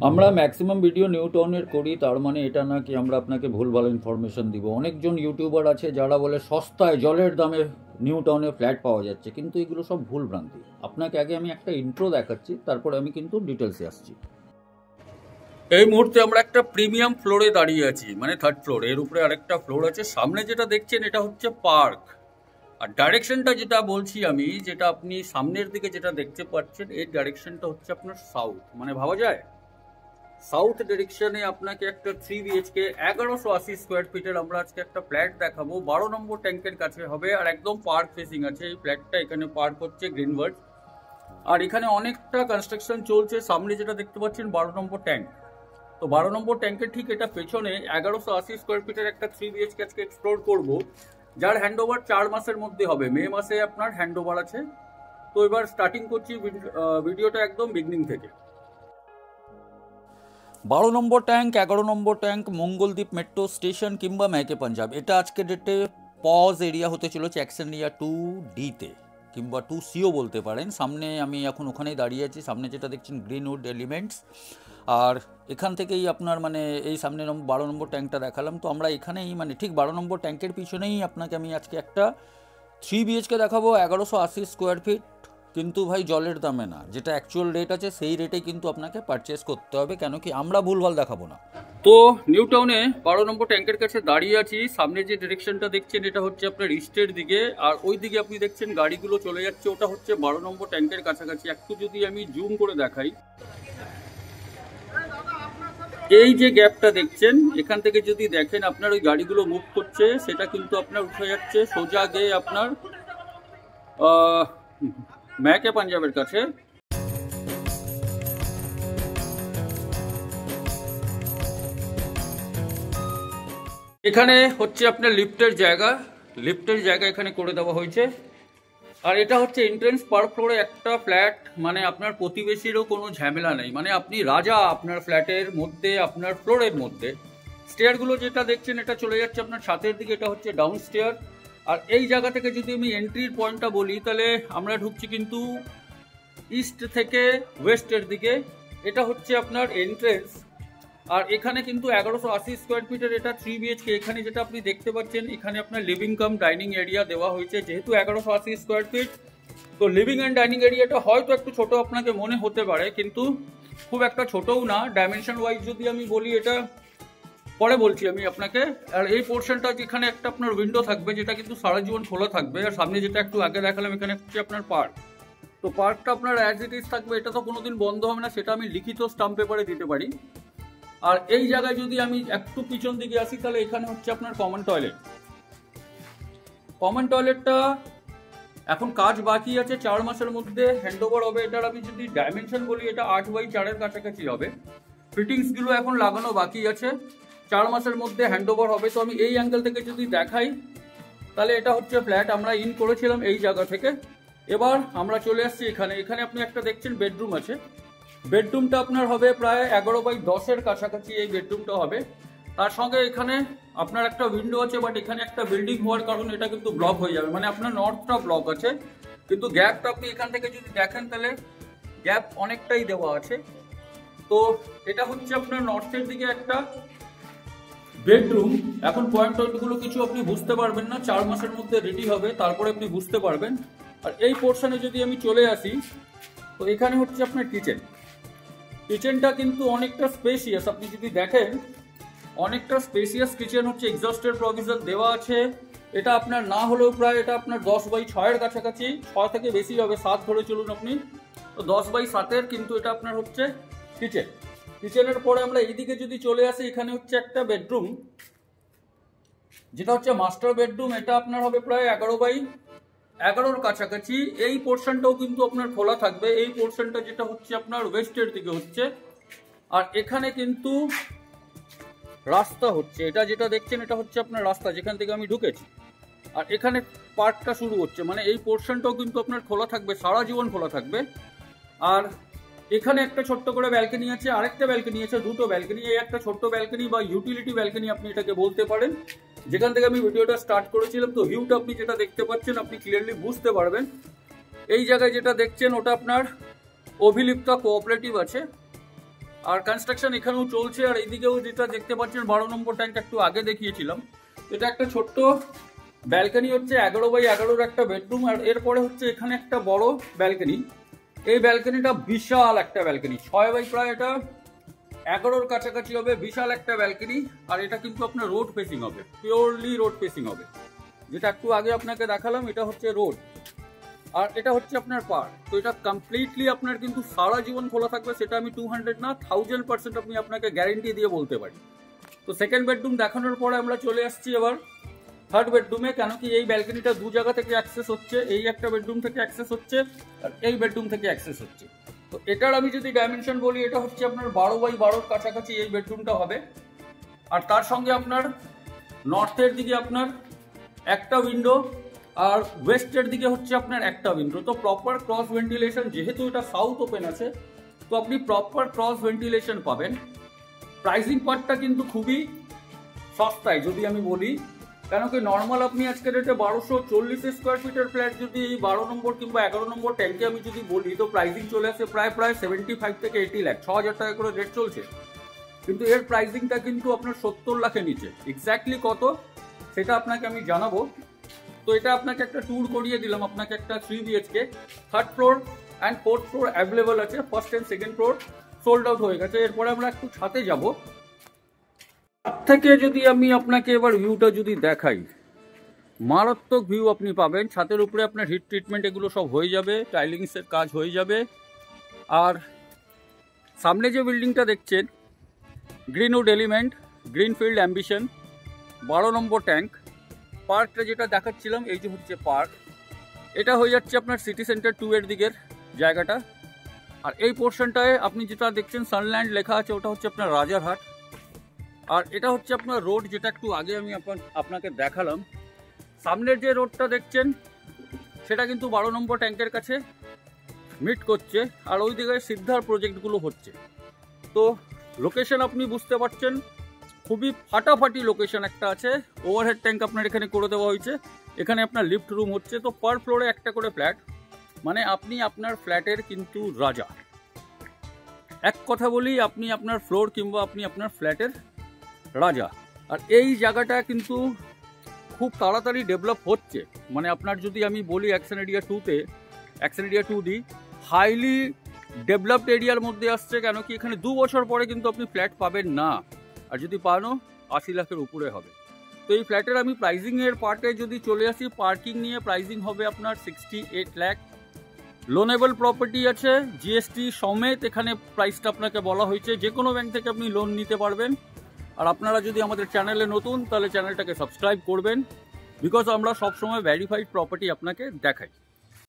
আমরা maximum video new টাউনের করি, তার মানে এটা না কি আমরা আপনাকে ভুলভাল ইনফরমেশন দিব। অনেকজন ইউটিউবার আছে যারা বলে সস্তায় জলের দামে নিউ টাউনে ফ্ল্যাট পাওয়া যাচ্ছে, কিন্তু এগুলো সব ভুল ভ্রান্তি। আপনাকে আগে আমি একটা ইন্ট্রো দেখাচ্ছি, তারপরে আমি কিন্তু ডিটেলসে আসছি। এই মুহূর্তে আমরা একটা প্রিমিয়াম ফ্লোরে দাঁড়িয়ে আছি, মানে থার্ড ফ্লোর। এর উপরে আরেকটা ফ্লোর আছে। সামনে যেটা দেখছেন এটা হচ্ছে পার্ক। আর ডাইরেকশনটা যেটা বলছি আমি, যেটা আপনি সামনের দিকে যেটা দেখতে পাচ্ছেন, এই ডাইরেকশনটা হচ্ছে আপনার সাউথ, মানে ভাবা যায় সাউথ ডিরেকশনে আপনাকে একটা 3 BHK 1180 স্কোয়ার ফিটের আমরা আজকে একটা ফ্ল্যাট দেখাবো। 12 নম্বর ট্যাঙ্কের কাছে হবে আর একদম পার্ক ফেসিং আছে এই ফ্ল্যাটটা। এখানে পার্ক হচ্ছে গ্রিনবার্ড, আর এখানে অনেকটা কনস্ট্রাকশন চলছে। সামনে যেটা দেখতে পাচ্ছেন 12 নম্বর ট্যাঙ্ক। তো 12 নম্বর ট্যাঙ্কের ঠিক এটা পেছনে 1180 স্কোয়ার ফিটের একটা 3 BHK আজকে এক্সপ্লোর করবো, যার হ্যান্ড ওভার 4 মাসের মধ্যে হবে। মে মাসে আপনার হ্যান্ড ওভার আছে। তো এবার স্টার্টিং করছি ভিডিওটা একদম বিগনিং থেকে। 12 নম্বর ট্যাঙ্ক, 11 নম্বর ট্যাঙ্ক, মঙ্গলদ্বীপ মেট্রো স্টেশন কিংবা ম্যাকে পাঞ্জাব। এটা আজকে ডেটে পজ এরিয়া হতে চলেছে অ্যাকশন এরিয়া 2D-তে কিংবা 2C-ও বলতে পারেন। সামনে আমি এখন ওখানেই দাঁড়িয়ে আছি। সামনে যেটা দেখছেন গ্রিনউড এলিমেন্টস, আর এখান থেকেই আপনার মানে এই সামনে 12 নম্বর ট্যাঙ্কটা দেখালাম। তো আমরা এখানেই মানে ঠিক 12 নম্বর ট্যাঙ্কের পিছনেই আপনাকে আমি আজকে একটা 3 BHK দেখাবো 1180 স্কোয়ার ফিট, কিন্তু ভাই জলের দামে না, যেটা অ্যাকচুয়াল রেট আছে সেই রেটে কিন্তু আপনাকে পারচেস করতে হবে, কেন কি আমরা ভুলভাল দেখাবো না। তো নিউ টাউনে 12 নম্বর ট্যাঙ্কের কাছে দাঁড়িয়ে আছি। সামনে যে ডিরেকশনটা দেখছেন এটা হচ্ছে আপনার ইস্টের দিকে, আর ওই দিকে আপনি দেখছেন গাড়িগুলো চলে যাচ্ছে, ওটা হচ্ছে 12 নম্বর ট্যাঙ্কের কাছাকাছি। একটু যদি আমি জুম করে দেখাই, এই যে গ্যাপটা দেখছেন এখান থেকে যদি দেখেন আপনার ওই গাড়িগুলো মুভ করছে, সেটা কিন্তু আপনার উঠে যাচ্ছে সোজা গিয়ে আপনার ম্যাকে পাঞ্জাবের কাছে। এখানে হচ্ছে আপনার লিফটের জায়গা এখানে করে দেওয়া হয়েছে। আর এটা হচ্ছে এন্ট্রেন্স। পার ফ্লোরে একটা ফ্ল্যাট, মানে আপনার প্রতিবেশীরও কোনো ঝামেলা নেই, মানে আপনি রাজা আপনার ফ্ল্যাটের মধ্যে, আপনার ফ্লোরের মধ্যে। স্টেয়ারগুলো যেটা দেখছেন এটা চলে যাচ্ছে আপনার ছাদের দিকে, এটা হচ্ছে ডাউন স্টেয়ার। আর এই জায়গা থেকে যদি আমি এন্ট্রির পয়েন্টটা বলি, তাহলে আমরা ঢুকছি কিন্তু ইস্ট থেকে ওয়েস্টের দিকে। এটা হচ্ছে আপনার এন্ট্রেন্স। আর এখানে কিন্তু 1180 স্কোয়ার ফিটের এটা 3 BHK। এখানে যেটা আপনি দেখতে পাচ্ছেন, এখানে আপনার লিভিং কাম ডাইনিং এরিয়া দেওয়া হয়েছে। যেহেতু 1180 স্কোয়ার ফিট, তো লিভিং অ্যান্ড ডাইনিং এরিয়াটা হয়তো একটু ছোট আপনাকে মনে হতে পারে, কিন্তু খুব একটা ছোটও না। ডাইমেনশন ওয়াইজ যদি আমি বলি, এটা পরে বলছি আমি আপনাকে। আর এই পোর্শনটা যেখানে একটা আপনার উইন্ডো থাকবে, যেটা কিন্তু সারা জীবন খোলা থাকবে। আর সামনে যেটা একটু আগে দেখালাম, এখানে হচ্ছে আপনার পার্ক। তো পার্কটা আপনার অ্যাজ ইট ইজ থাকবে, এটা তো কোনোদিন বন্ধ হবে না, সেটা আমি লিখিত স্টাম্প পেপারে দিতে পারি। আর এই জায়গায় যদি আমি একটু পিছন দিকে আসি, তাহলে এখানে হচ্ছে আপনার কমন টয়লেটটা এখন কাজ বাকি আছে। 4 মাসের মধ্যে হ্যান্ড ওভার হবে। এটার আমি যদি ডাইমেনশন বলি, এটা 8x4-এর কাছাকাছি হবে। ফিটিংসগুলো এখন লাগানো বাকি আছে, 4 মাসের মধ্যে হ্যান্ড ওভার হবে। তো আমি এই অ্যাঙ্গেল থেকে যদি দেখাই, তাহলে এটা হচ্ছে ফ্ল্যাট আমরা ইন করেছিলাম এই জায়গা থেকে। এবার আমরা চলে আসছি এখানে আপনি একটা দেখছেন বেডরুম আছে। বেডরুমটা আপনার হবে প্রায় 11x10-এর কাছাকাছি এই বেডরুমটা হবে। তার সঙ্গে এখানে আপনার একটা উইন্ডো আছে, বাট এখানে একটা বিল্ডিং হওয়ার কারণে এটা কিন্তু ব্লক হয়ে যাবে, মানে আপনার নর্থটা ব্লক আছে। কিন্তু গ্যাপটা আপনি এখান থেকে যদি দেখেন, তাহলে গ্যাপ অনেকটাই দেওয়া আছে। তো এটা হচ্ছে আপনার নর্থের দিকে একটা বেডরুম। এখন পয়েন্টগুলো কিছু আপনি বুঝতে পারবেন না, 4 মাসের মধ্যে রেডি হবে, তারপরে আপনি বুঝতে পারবেন। আর এই পোর্শনে যদি আমি চলে আসি, তো এখানে হচ্ছে আপনার কিচেনটা কিন্তু অনেকটা স্পেসিয়াস। আপনি যদি দেখেন, অনেকটা স্পেসিয়াস কিচেন হচ্ছে। এক্সস্টের প্রভিশন দেওয়া আছে। এটা আপনার না হলেও প্রায় এটা আপনার 10x6-এর কাছাকাছি, 6 থেকে বেশি হবে, 7 ধরে চলুন আপনি। তো 10x7-এর কিন্তু এটা আপনার হচ্ছে কিচেনের পরে আমরা এইদিকে যদি চলে আসি, এখানে হচ্ছে একটা বেডরুম, যেটা হচ্ছে মাস্টার বেডরুম। এটা আপনার হবে প্রায় 11x11-এর কাছাকাছি। এই পোর্শনটাও কিন্তু আপনার খোলা থাকবে। এই পোর্শনটা যেটা হচ্ছে আপনার ওয়েস্টের দিকে হচ্ছে। আর এখানে কিন্তু রাস্তা হচ্ছে, এটা যেটা দেখছেন এটা হচ্ছে আপনার রাস্তা, যেখান থেকে আমি ঢুকেছি। আর এখানে পার্কটা শুরু হচ্ছে, মানে এই পোর্শনটাও কিন্তু আপনার খোলা থাকবে, সারা জীবন খোলা থাকবে। আর এখানে একটা ছোট্ট করে ব্যালকনি আছে, আরেকটা ব্যালকনি আছে, দুটো ব্যালকনি। এই একটা ছোট্ট ব্যালকনি বা ইউটিলিটি ব্যালকনি আপনি এটাকে বলতে পারেন, যেখান থেকে আমি ভিডিওটা স্টার্ট করেছিলাম। তো ভিউটা আপনি যেটা দেখতে পাচ্ছেন, আপনি ক্লিয়ারলি বুঝতে পারবেন। এই জায়গায় যেটা দেখছেন ওটা আপনার অভিলিপ্তা কোঅপারেটিভ আছে। আর কনস্ট্রাকশন এখানেও চলছে। আর এইদিকেও যেটা দেখতে পাচ্ছেন 12 নম্বর ট্যাঙ্ক একটু আগে দেখিয়েছিলাম, এটা একটা ছোট্ট ব্যালকনি হচ্ছে 11x11 একটা বেডরুম। আর এরপরে হচ্ছে এখানে একটা বড় ব্যালকনি। এই ব্যালকনিটা বিশাল একটা ব্যালকনি, 6 বাই প্রায় এটা 11-র কাছাকাছি হবে, বিশাল একটা ব্যালকনি। আর এটা কিন্তু আপনার রোড ফেসিং হবে, পিওরলি রোড ফেসিং হবে। যেটা একটু আগে আপনাকে দেখালাম এটা হচ্ছে রোড, আর এটা হচ্ছে আপনার পার্ক। তো এটা কমপ্লিটলি আপনার কিন্তু সারা জীবন খোলা থাকবে, সেটা আমি 200 না 1000% আপনি আপনাকে গ্যারেন্টি দিয়ে বলতে পারি। তো সেকেন্ড বেডরুম দেখানোর পরে আমরা চলে আসছি এবার থার্ড বেডরুমে। কেন কি এই ব্যালকনিটা দু জায়গা থেকে অ্যাক্সেস হচ্ছে, এই একটা বেডরুম থেকে অ্যাক্সেস হচ্ছে আর এই বেডরুম থেকে অ্যাক্সেস হচ্ছে। তো এটার আমি যদি ডাইমেনশন বলি, এটা হচ্ছে আপনার 12x12-র কাছাকাছি এই বেডরুমটা হবে। আর তার সঙ্গে আপনার নর্থের দিকে আপনার একটা উইন্ডো আর ওয়েস্টের দিকে হচ্ছে আপনার একটা উইন্ডো। তো প্রপার ক্রস ভেন্টিলেশন, যেহেতু এটা সাউথ ওপেন আছে তো আপনি প্রপার ক্রস ভেন্টিলেশন পাবেন। প্রাইসিং পার্টটা কিন্তু খুবই সস্তায় যদি আমি বলি, কেন কি নর্মাল আপনি আজকের রেটে 1240 স্কোয়ার ফিটের ফ্ল্যাট যদি 12 নম্বর কিংবা 11 নম্বর ট্যাঙ্কে আমি যদি বলি, তো প্রাইসিং চলে আসে প্রায় 75 থেকে 80 লাখ, 6000 টাকা করে রেট চলছে। কিন্তু এর প্রাইসিংটা কিন্তু আপনার 70 লাখের নিচে। এক্স্যাক্টলি কত সেটা আপনাকে আমি জানাবো। তো এটা আপনাকে একটা ট্যুর করিয়ে দিলাম, আপনাকে একটা 3 BHK, third floor and fourth floor available আছে, first and second floor sold out হয়ে গেছে। এরপরে আমরা একটু ছাদে যাব। ছাদ থেকে যদি আমি আপনাকে এবার ভিউটা যদি দেখাই, মারাত্মক ভিউ আপনি পাবেন। ছাদের উপরে আপনার হিট ট্রিটমেন্ট এগুলো সব হয়ে যাবে, টাইলিংসের কাজ হয়ে যাবে। আর সামনে যে বিল্ডিংটা দেখছেন গ্রিনউড এলিমেন্ট, গ্রিনফিল্ড অ্যাম্বিশন, 12 নম্বর ট্যাঙ্ক। পার্কটা যেটা দেখাচ্ছিলাম এই যে হচ্ছে পার্ক, এটা হয়ে যাচ্ছে আপনার সিটি সেন্টার 2 এর দিকের জায়গাটা। আর এই পোর্শনটায় আপনি যেটা দেখছেন সানল্যান্ড লেখা আছে, ওটা হচ্ছে আপনার রাজারহাট। আর এটা হচ্ছে আপনার রোড, যেটা একটু আগে আমি আপনাকে দেখালাম। সামনের যে রোডটা দেখছেন সেটা কিন্তু 12 নম্বর ট্যাঙ্কের কাছে মিট করছে, আর ওই দিকে সিদ্ধার প্রজেক্টগুলো হচ্ছে। তো লোকেশন আপনি বুঝতে পারছেন, খুবই ফাটাফাটি লোকেশন একটা আছে। ওভারহেড ট্যাঙ্ক আপনার এখানে করে দেওয়া হয়েছে, এখানে আপনার লিফট রুম হচ্ছে। তো পার ফ্লোরে একটা করে ফ্ল্যাট, মানে আপনি আপনার ফ্ল্যাটের কিন্তু রাজা। এক কথা বলি, আপনি আপনার ফ্লোর কিংবা আপনি আপনার ফ্ল্যাটের রাজা। আর এই জায়গাটা কিন্তু খুব তাড়াতাড়ি ডেভেলপ হচ্ছে। মানে আপনার যদি আমি বলি action area 2D highly developed এরিয়ার মধ্যে আসছে। কেন কি এখানে 2 বছর পরে কিন্তু আপনি ফ্ল্যাট পাবেন না, আর যদি পানও 80 লাখের উপরে হবে। তো এই ফ্ল্যাটের আমি প্রাইজিংয়ের পার্টে যদি চলে আসি, পার্কিং নিয়ে প্রাইজিং হবে আপনার 68 লাখ। লোনেবল প্রপার্টি আছে, জিএসটি সমেত এখানে প্রাইসটা আপনাকে বলা হয়েছে। যে কোনো ব্যাংক থেকে আপনি লোন নিতে পারবেন। আর আপনারা যদি আমাদের চ্যানেলে নতুন, তাহলে চ্যানেলটাকে সাবস্ক্রাইব করবেন, বিকজ আমরা সবসময় ভেরিফাইড প্রপার্টি আপনাকে দেখাই।